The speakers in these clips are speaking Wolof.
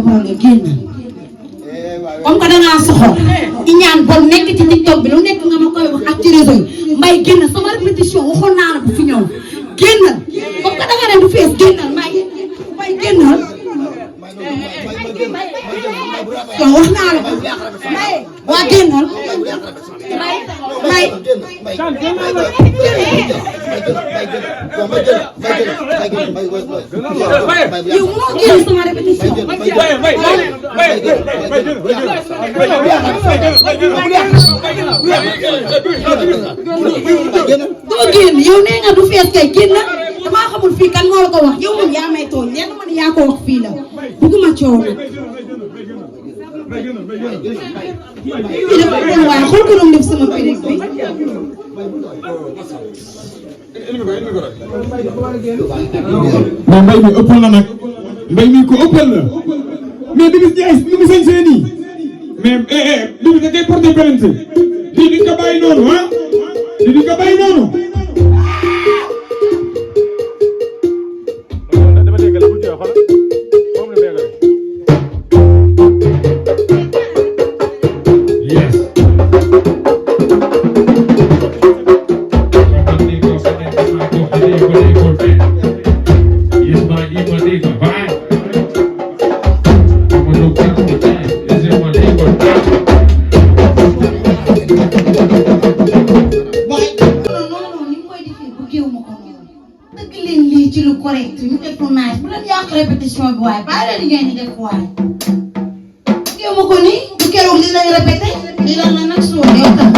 xool nga génn comme que dangaa soxor di ñaan bon nekk ci TikTok bi lu nekk nga ma koy wax ak ci réseau yi mbay génn sama répétition waxoon naa la bu fi ñëw génnal comme que danga ne du fees génnal mbay génnal yow wax naa la waa génnal mbay yow mënoo génn sama répétition doo génn yow nee nga du fees kay génn damaa xamul fii kan moo la ko wax yow moom yaa may tooñ lenn man yaa ko wax fii la bëgguma coow nag fii dafa doon waaye xool ko doon def sama périg bi mais mbay mi ëppal na nag mbay mi ko ëppal la mais Bibi Ndiaye ni mu sañsee nii mais Bibi da koy porté plainte lii di nga bàyyi noonu ah lii di nga bàyyi noonu. répétition bi waaye bàyyi la liggéey ni def waaye yow ma ko nii du keroog li lay répété li lan la nag soo yow tam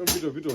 Vito.